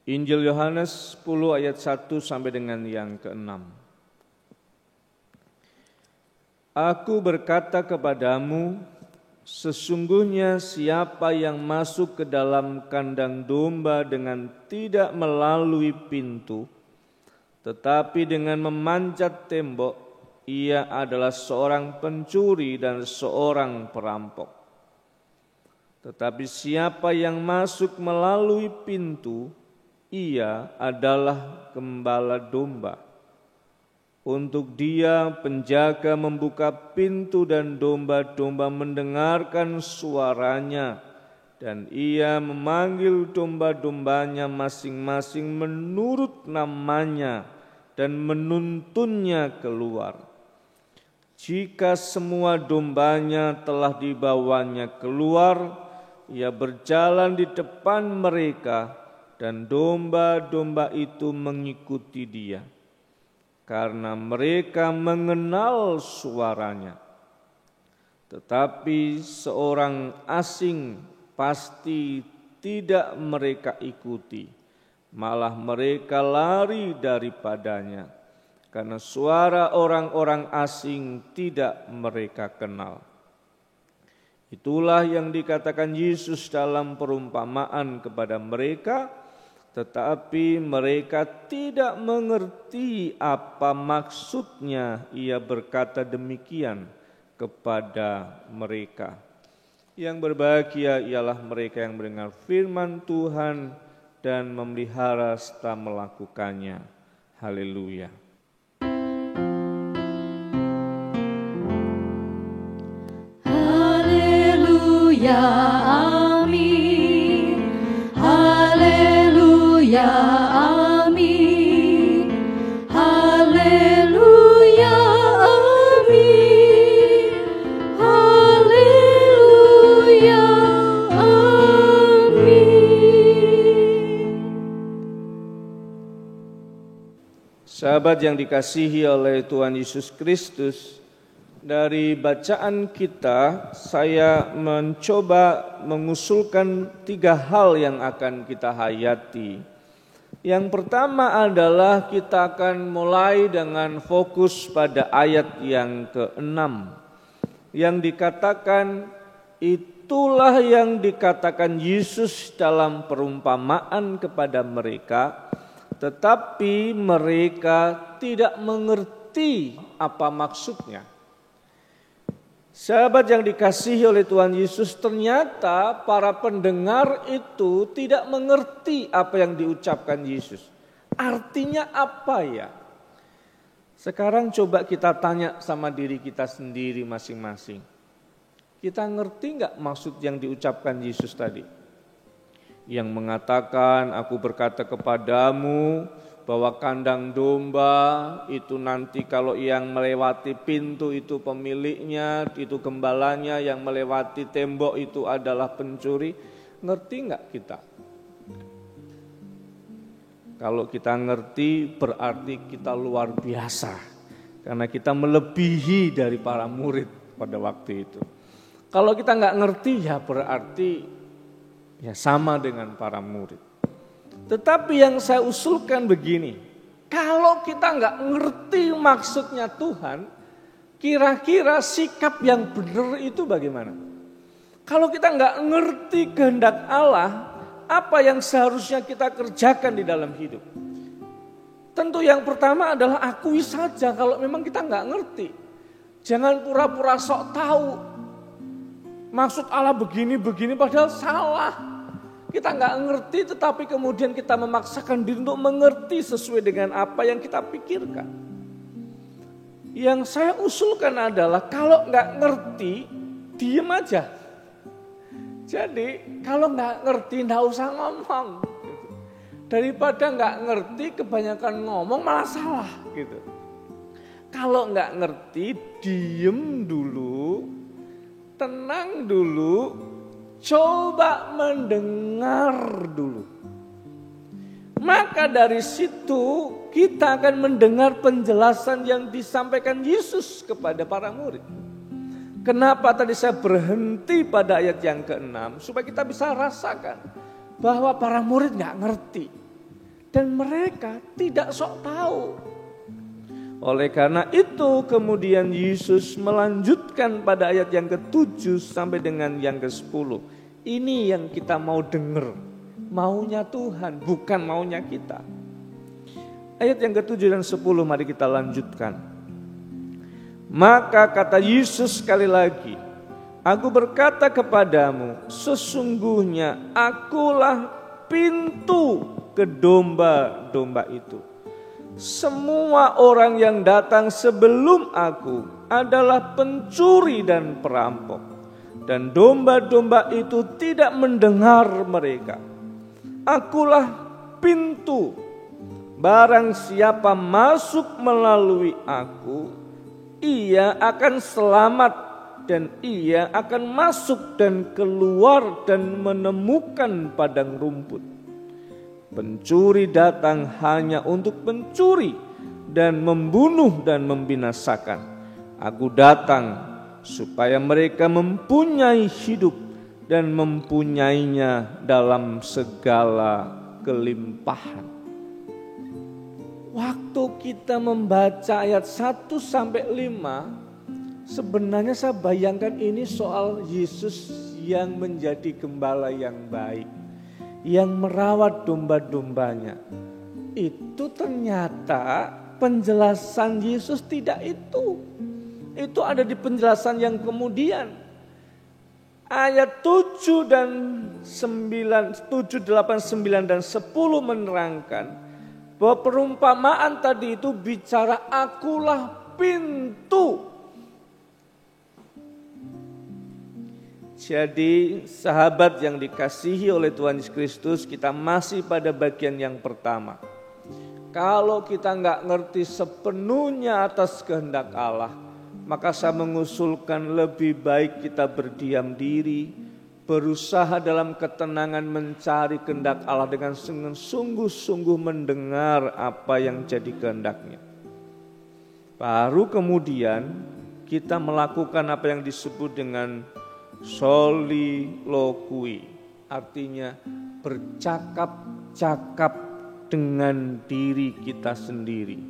Injil Yohanes 10 ayat 1 sampai dengan yang ke-6. Aku berkata kepadamu, sesungguhnya siapa yang masuk ke dalam kandang domba dengan tidak melalui pintu, tetapi dengan memanjat tembok, ia adalah seorang pencuri dan seorang perampok. Tetapi siapa yang masuk melalui pintu, ia adalah gembala domba. Untuk dia penjaga membuka pintu dan domba-domba mendengarkan suaranya, dan ia memanggil domba-dombanya masing-masing menurut namanya dan menuntunnya keluar. Jika semua dombanya telah dibawanya keluar, ia berjalan di depan mereka, dan domba-domba itu mengikuti dia, karena mereka mengenal suaranya. Tetapi seorang asing pasti tidak mereka ikuti, malah mereka lari daripadanya, karena suara orang-orang asing tidak mereka kenal. Itulah yang dikatakan Yesus dalam perumpamaan kepada mereka, tetapi mereka tidak mengerti apa maksudnya ia berkata demikian kepada mereka. Yang berbahagia ialah mereka yang mendengar firman Tuhan dan memelihara serta melakukannya. Haleluya. Haleluya, amin. Haleluya, amin. Haleluya, amin. Haleluya, amin. Sahabat yang dikasihi oleh Tuhan Yesus Kristus, dari bacaan kita, saya mencoba mengusulkan 3 hal yang akan kita hayati. Yang pertama adalah kita akan mulai dengan fokus pada ayat yang ke-6. Yang dikatakan, itulah yang dikatakan Yesus dalam perumpamaan kepada mereka, tetapi mereka tidak mengerti apa maksudnya. Sahabat yang dikasihi oleh Tuhan Yesus, ternyata para pendengar itu tidak mengerti apa yang diucapkan Yesus. Artinya apa ya? Sekarang coba kita tanya sama diri kita sendiri masing-masing. Kita ngerti enggak maksud yang diucapkan Yesus tadi? Yang mengatakan, aku berkata kepadamu, bahwa kandang domba itu nanti kalau yang melewati pintu itu pemiliknya, itu gembalanya, yang melewati tembok itu adalah pencuri. Ngerti enggak kita? Kalau kita ngerti berarti kita luar biasa, karena kita melebihi dari para murid pada waktu itu. Kalau kita enggak ngerti ya berarti ya sama dengan para murid. Tetapi yang saya usulkan begini, kalau kita nggak ngerti maksudnya Tuhan, kira-kira sikap yang benar itu bagaimana? Kalau kita nggak ngerti kehendak Allah, apa yang seharusnya kita kerjakan di dalam hidup? Tentu yang pertama adalah akui saja kalau memang kita nggak ngerti. Jangan pura-pura sok tahu. Maksud Allah begini-begini padahal salah. Kita nggak ngerti, tetapi kemudian kita memaksakan diri untuk mengerti sesuai dengan apa yang kita pikirkan. Yang saya usulkan adalah kalau nggak ngerti, diem aja. Jadi kalau nggak ngerti nggak usah ngomong. Daripada nggak ngerti kebanyakan ngomong malah salah gitu. Kalau nggak ngerti, diem dulu, tenang dulu. Coba mendengar dulu. Maka dari situ kita akan mendengar penjelasan yang disampaikan Yesus kepada para murid. Kenapa tadi saya berhenti pada ayat yang ke-6? Supaya kita bisa rasakan bahwa para murid gak ngerti. Dan mereka tidak sok tahu. Oleh karena itu kemudian Yesus melanjutkan pada ayat yang ke-7 sampai dengan yang ke-10. Ini yang kita mau dengar. Maunya Tuhan, bukan maunya kita. Ayat yang ke-7 dan 10 mari kita lanjutkan. Maka kata Yesus sekali lagi, aku berkata kepadamu, sesungguhnya akulah pintu ke domba-domba itu. Semua orang yang datang sebelum aku adalah pencuri dan perampok. Dan domba-domba itu tidak mendengar mereka. Akulah pintu. Barang siapa masuk melalui aku, ia akan selamat dan ia akan masuk dan keluar dan menemukan padang rumput. Pencuri datang hanya untuk mencuri dan membunuh dan membinasakan. Aku datang supaya mereka mempunyai hidup dan mempunyainya dalam segala kelimpahan. Waktu kita membaca ayat 1 sampai 5, sebenarnya saya bayangkan ini soal Yesus yang menjadi gembala yang baik, yang merawat domba-dombanya. Itu ternyata penjelasan Yesus tidak itu. Itu ada di penjelasan yang kemudian. Ayat 7 dan 9, 7, 8, 9 dan 10 menerangkan bahwa perumpamaan tadi itu bicara akulah pintu. Jadi sahabat yang dikasihi oleh Tuhan Yesus Kristus, kita masih pada bagian yang pertama. Kalau kita nggak ngerti sepenuhnya atas kehendak Allah, maka saya mengusulkan lebih baik kita berdiam diri, berusaha dalam ketenangan mencari kehendak Allah dengan sungguh-sungguh mendengar apa yang jadi kehendaknya. Baru kemudian kita melakukan apa yang disebut dengan soliloquy, artinya bercakap-cakap dengan diri kita sendiri.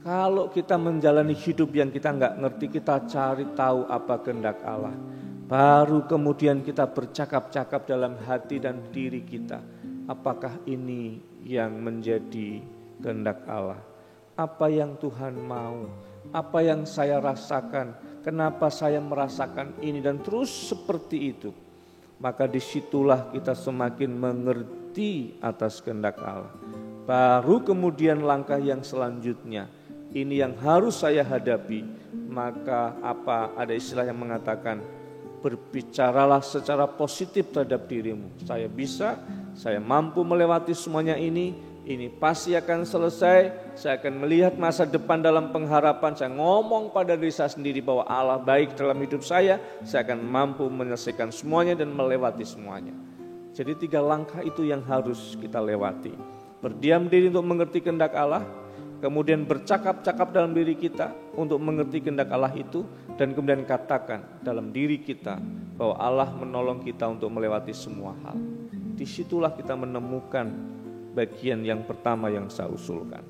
Kalau kita menjalani hidup yang kita nggak ngerti, kita cari tahu apa kehendak Allah. Baru kemudian kita bercakap-cakap dalam hati dan diri kita. Apakah ini yang menjadi kehendak Allah? Apa yang Tuhan mau? Apa yang saya rasakan? Kenapa saya merasakan ini? Dan terus seperti itu. Maka disitulah kita semakin mengerti atas kehendak Allah. Baru kemudian langkah yang selanjutnya. Ini yang harus saya hadapi. Maka ada istilah yang mengatakan, berbicaralah secara positif terhadap dirimu. Saya bisa, saya mampu melewati semuanya ini pasti akan selesai. Saya akan melihat masa depan dalam pengharapan. Saya ngomong pada diri saya sendiri bahwa Allah baik dalam hidup saya akan mampu menyelesaikan semuanya dan melewati semuanya. Jadi 3 langkah itu yang harus kita lewati. Berdiam diri untuk mengerti kehendak Allah, kemudian bercakap-cakap dalam diri kita untuk mengerti kehendak Allah itu, dan kemudian katakan dalam diri kita bahwa Allah menolong kita untuk melewati semua hal. Disitulah kita menemukan bagian yang pertama yang saya usulkan.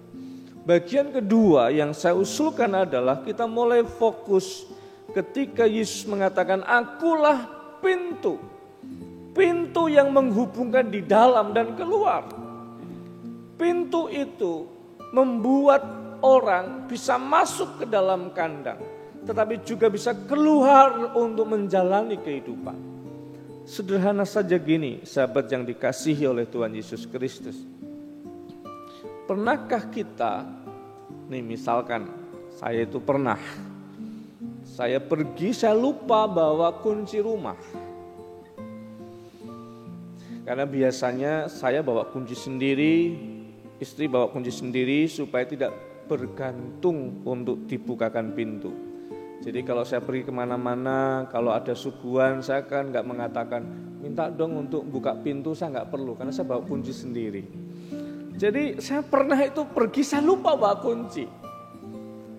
Bagian kedua yang saya usulkan adalah kita mulai fokus ketika Yesus mengatakan akulah pintu. Pintu yang menghubungkan di dalam dan keluar. Pintu itu membuat orang bisa masuk ke dalam kandang, tetapi juga bisa keluar untuk menjalani kehidupan. Sederhana saja gini, sahabat yang dikasihi oleh Tuhan Yesus Kristus. Pernahkah kita, misalkan saya itu pernah, saya pergi, saya lupa bawa kunci rumah. Karena biasanya saya bawa kunci sendiri, istri bawa kunci sendiri supaya tidak bergantung untuk dibukakan pintu. Jadi kalau saya pergi kemana-mana, kalau ada suguhan, saya kan nggak mengatakan minta dong untuk buka pintu, saya nggak perlu karena saya bawa kunci sendiri. Jadi saya pernah itu pergi, saya lupa bawa kunci.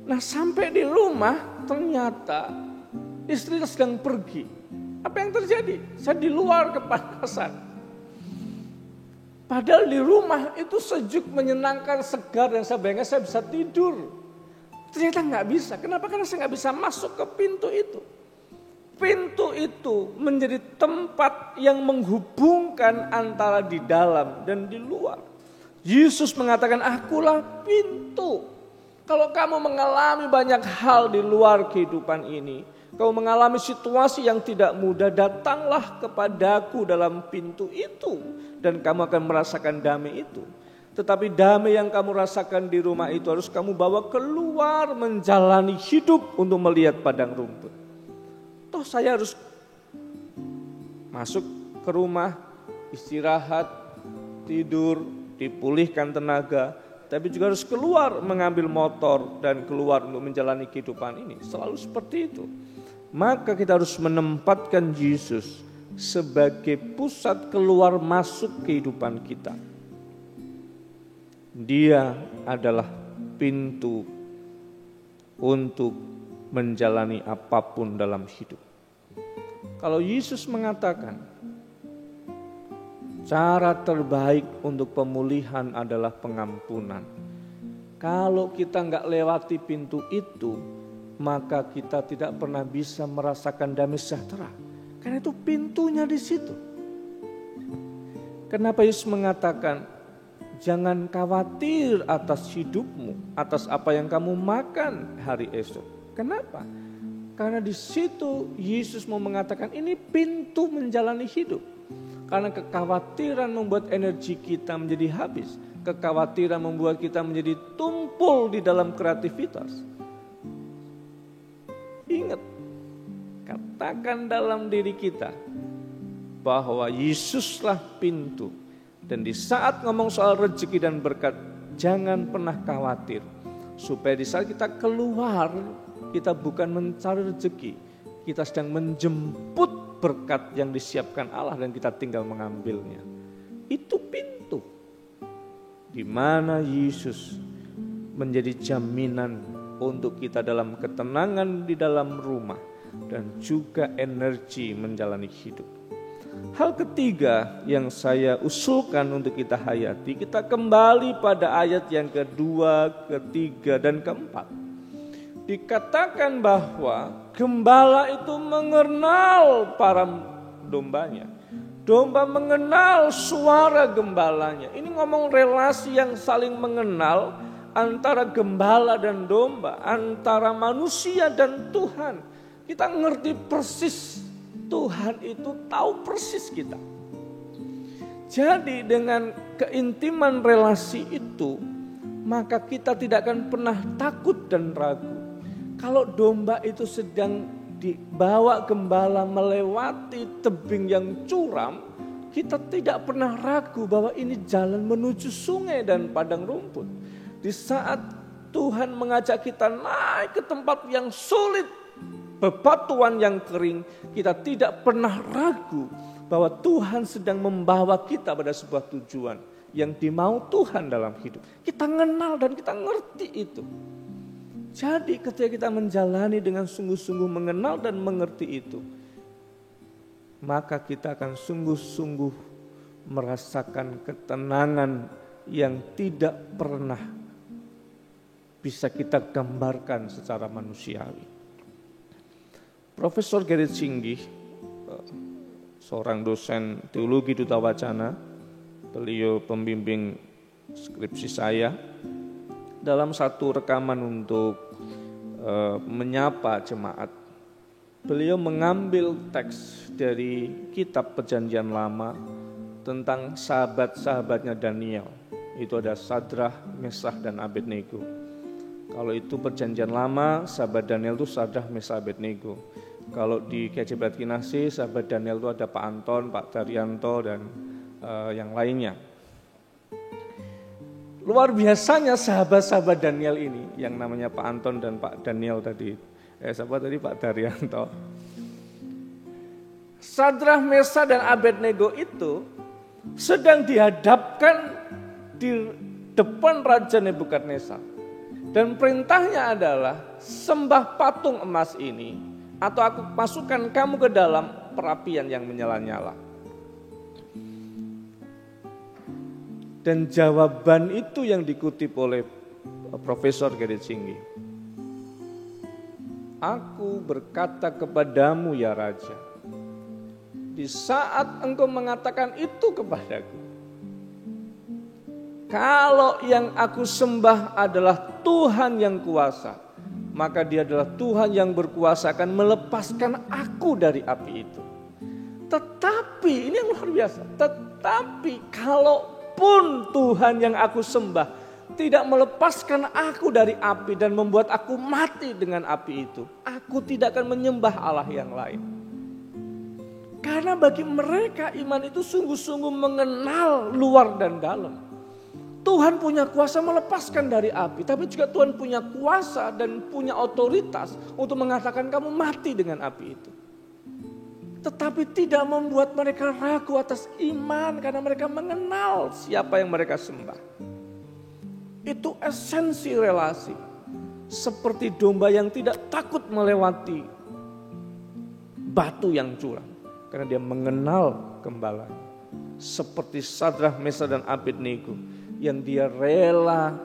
Nah sampai di rumah ternyata istri sedang pergi. Apa yang terjadi? Saya di luar kepanasan. Padahal di rumah itu sejuk, menyenangkan, segar, dan saya bayangkan saya bisa tidur. Ternyata nggak bisa. Kenapa? Karena saya nggak bisa masuk ke pintu itu. Pintu itu menjadi tempat yang menghubungkan antara di dalam dan di luar. Yesus mengatakan, akulah pintu. Kalau kamu mengalami banyak hal di luar kehidupan ini, kamu mengalami situasi yang tidak mudah, datanglah kepadaku dalam pintu itu. Dan kamu akan merasakan damai itu. Tetapi damai yang kamu rasakan di rumah itu harus kamu bawa keluar menjalani hidup untuk melihat padang rumput. Toh saya harus masuk ke rumah, istirahat, tidur, dipulihkan tenaga. Tapi juga harus keluar mengambil motor dan keluar untuk menjalani kehidupan ini. Selalu seperti itu. Maka kita harus menempatkan Yesus sebagai pusat keluar masuk kehidupan kita. Dia adalah pintu untuk menjalani apapun dalam hidup. Kalau Yesus mengatakan cara terbaik untuk pemulihan adalah pengampunan. Kalau kita nggak lewati pintu itu, maka kita tidak pernah bisa merasakan damai sejahtera. Karena itu pintunya di situ. Kenapa Yesus mengatakan, jangan khawatir atas hidupmu, atas apa yang kamu makan hari esok. Kenapa? Karena di situ Yesus mau mengatakan ini pintu menjalani hidup. Karena kekhawatiran membuat energi kita menjadi habis. Kekhawatiran membuat kita menjadi tumpul di dalam kreativitas. Ingat, katakan dalam diri kita bahwa Yesuslah pintu. Dan di saat ngomong soal rezeki dan berkat, jangan pernah khawatir. Supaya di saat kita keluar, kita bukan mencari rezeki. Kita sedang menjemput berkat yang disiapkan Allah dan kita tinggal mengambilnya. Itu pintu. Di mana Yesus menjadi jaminan untuk kita dalam ketenangan di dalam rumah dan juga energi menjalani hidup. Hal ketiga yang saya usulkan untuk kita hayati, kita kembali pada ayat yang kedua, ketiga, dan keempat. Dikatakan bahwa gembala itu mengenal para dombanya. Domba mengenal suara gembalanya. Ini ngomong relasi yang saling mengenal antara gembala dan domba, antara manusia dan Tuhan. Kita ngerti persis, Tuhan itu tahu persis kita. Jadi dengan keintiman relasi itu, maka kita tidak akan pernah takut dan ragu. Kalau domba itu sedang dibawa gembala melewati tebing yang curam, kita tidak pernah ragu bahwa ini jalan menuju sungai dan padang rumput. Di saat Tuhan mengajak kita naik ke tempat yang sulit, bebatuan yang kering, kita tidak pernah ragu bahwa Tuhan sedang membawa kita pada sebuah tujuan yang dimau Tuhan dalam hidup. Kita kenal dan kita ngerti itu. Jadi ketika kita menjalani dengan sungguh-sungguh mengenal dan mengerti itu, maka kita akan sungguh-sungguh merasakan ketenangan yang tidak pernah bisa kita gambarkan secara manusiawi. Profesor Gerrit Singgih, seorang dosen teologi Duta Wacana, beliau pembimbing skripsi saya, dalam satu rekaman untuk menyapa jemaat, beliau mengambil teks dari kitab Perjanjian Lama tentang sahabat-sahabatnya Daniel. Itu ada Sadrah, Mesah, dan Abednego. Kalau itu Perjanjian Lama, sahabat Daniel itu Sadrah, Mesah, Abednego. Kalau di KJB Kinasi, sahabat Daniel itu ada Pak Anton, Pak Daryanto, dan yang lainnya. Luar biasanya sahabat-sahabat Daniel ini, yang namanya Pak Anton dan Pak Daniel tadi. Pak Daryanto. Sadrah, Mesah, dan Abednego itu sedang dihadapkan di depan Raja Nebukadnezar. Dan perintahnya adalah sembah patung emas ini, atau aku masukkan kamu ke dalam perapian yang menyala-nyala. Dan jawaban itu yang dikutip oleh Profesor Gerrit Singgi. Aku berkata kepadamu ya Raja, di saat engkau mengatakan itu kepadaku, kalau yang aku sembah adalah Tuhan yang kuasa, maka Dia adalah Tuhan yang berkuasa akan melepaskan aku dari api itu. Tetapi, ini yang luar biasa, tetapi kalaupun Tuhan yang aku sembah tidak melepaskan aku dari api dan membuat aku mati dengan api itu, aku tidak akan menyembah Allah yang lain. Karena bagi mereka iman itu sungguh-sungguh mengenal luar dan dalam. Tuhan punya kuasa melepaskan dari api, tapi juga Tuhan punya kuasa dan punya otoritas untuk mengatakan kamu mati dengan api itu. Tetapi tidak membuat mereka ragu atas iman karena mereka mengenal siapa yang mereka sembah. Itu esensi relasi. Seperti domba yang tidak takut melewati batu yang curam karena dia mengenal gembalanya. Seperti Sadrah, Mesah dan Abednego yang dia rela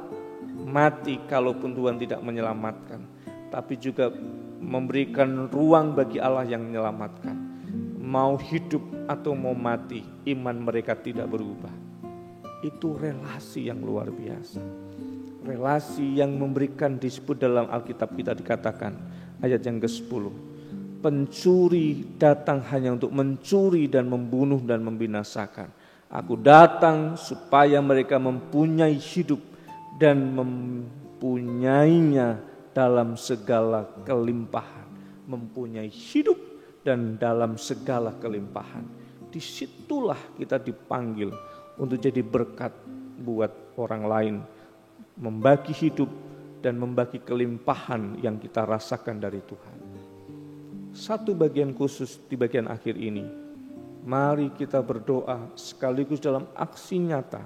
mati kalaupun Tuhan tidak menyelamatkan, tapi juga memberikan ruang bagi Allah yang menyelamatkan. Mau hidup atau mau mati, iman mereka tidak berubah. Itu relasi yang luar biasa. Relasi yang memberikan, disebut dalam Alkitab kita dikatakan ayat yang ke-10. Pencuri datang hanya untuk mencuri dan membunuh dan membinasakan. Aku datang supaya mereka mempunyai hidup dan mempunyainya dalam segala kelimpahan. Mempunyai hidup dan dalam segala kelimpahan. Disitulah kita dipanggil untuk jadi berkat buat orang lain. Membagi hidup dan membagi kelimpahan yang kita rasakan dari Tuhan. Satu bagian khusus di bagian akhir ini. Mari kita berdoa sekaligus dalam aksi nyata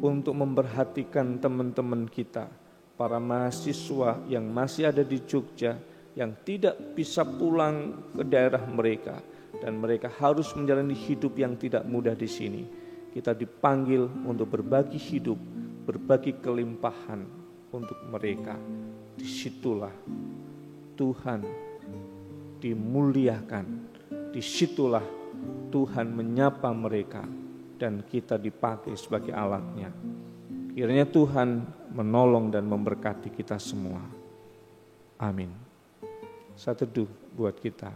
untuk memperhatikan teman-teman kita, para mahasiswa yang masih ada di Jogja, yang tidak bisa pulang ke daerah mereka dan mereka harus menjalani hidup yang tidak mudah di sini. Kita dipanggil untuk berbagi hidup, berbagi kelimpahan untuk mereka. Disitulah Tuhan dimuliakan, disitulah Tuhan menyapa mereka dan kita dipakai sebagai alatnya. Kiranya Tuhan menolong dan memberkati kita semua. Amin. Satu teduh buat kita.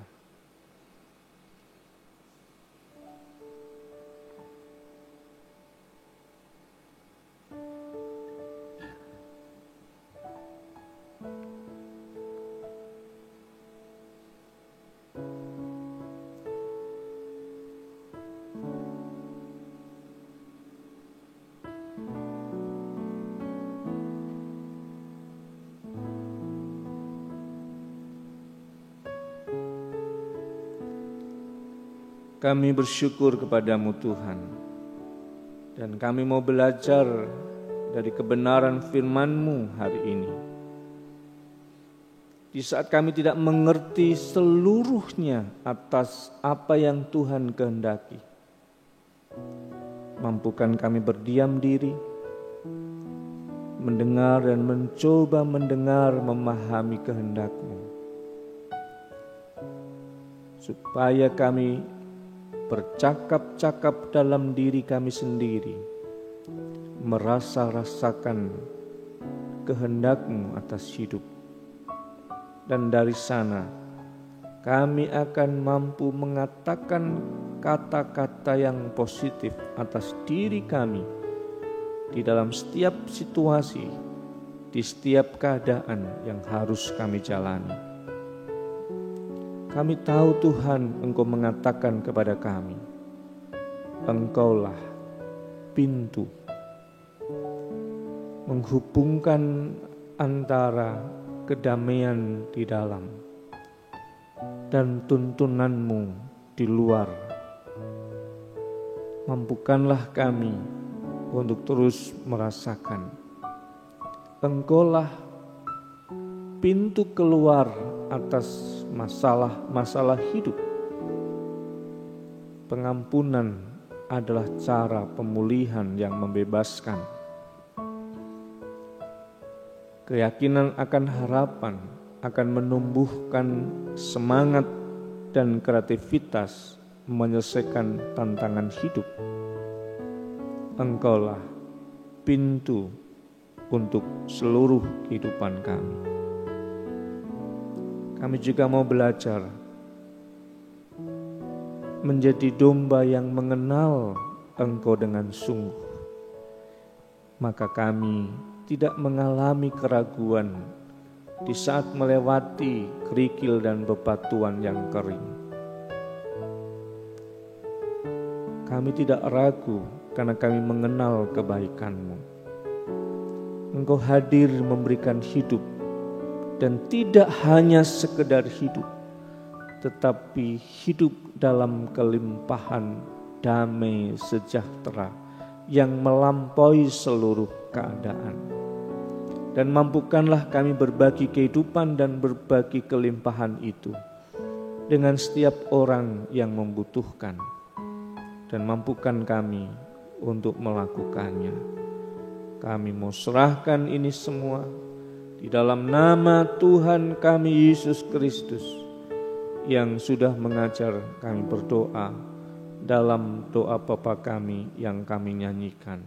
Kami bersyukur kepadamu Tuhan, dan kami mau belajar dari kebenaran firman-Mu hari ini. Di saat kami tidak mengerti seluruhnya atas apa yang Tuhan kehendaki, mampukan kami berdiam diri, mendengar dan mencoba mendengar, memahami kehendak-Mu, supaya kami bercakap-cakap dalam diri kami sendiri, merasa-rasakan kehendak-Mu atas hidup. Dan dari sana kami akan mampu mengatakan kata-kata yang positif atas diri kami di dalam setiap situasi, di setiap keadaan yang harus kami jalani. Kami tahu Tuhan, Engkau mengatakan kepada kami, Engkaulah pintu menghubungkan antara kedamaian di dalam dan tuntunan-Mu di luar. Mampukanlah kami untuk terus merasakan Engkaulah pintu keluar atas masalah-masalah hidup, pengampunan adalah cara pemulihan yang membebaskan. Keyakinan akan harapan akan menumbuhkan semangat dan kreativitas menyelesaikan tantangan hidup. Engkaulah pintu untuk seluruh kehidupan kami. Kami juga mau belajar menjadi domba yang mengenal Engkau dengan sungguh. Maka kami tidak mengalami keraguan di saat melewati kerikil dan bebatuan yang kering. Kami tidak ragu karena kami mengenal kebaikan-Mu. Engkau hadir memberikan hidup, dan tidak hanya sekedar hidup, tetapi hidup dalam kelimpahan damai sejahtera yang melampaui seluruh keadaan. Dan mampukanlah kami berbagi kehidupan dan berbagi kelimpahan itu dengan setiap orang yang membutuhkan, dan mampukan kami untuk melakukannya. Kami mau serahkan ini semua di dalam nama Tuhan kami Yesus Kristus, yang sudah mengajar kami berdoa dalam doa Bapa kami yang kami nyanyikan.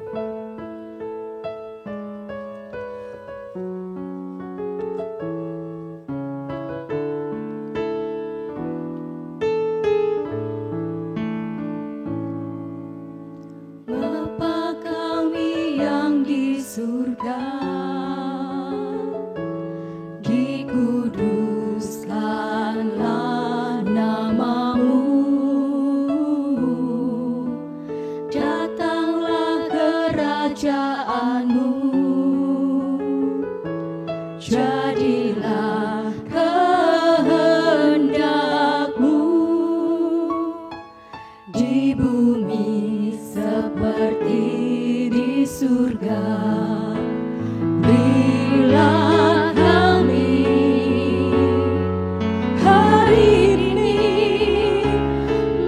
Bapa kami yang di surga, dikuduskanlah nama-Mu, datanglah kerajaan-Mu, jadilah kehendak-Mu di bumi seperti di surga. Berilah kami hari ini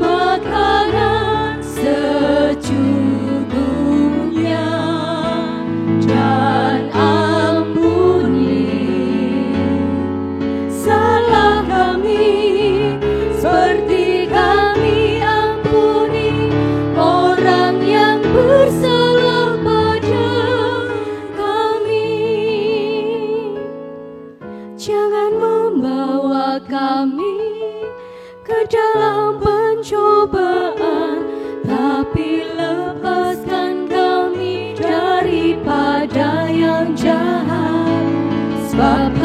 makanan secukupnya, dan ampuni salah kami seperti kami ampuni orang yang bersalah pada kami. Jangan membawa kami ke dalam pencobaan, tapi lepaskan kami daripada yang jahat. Sebab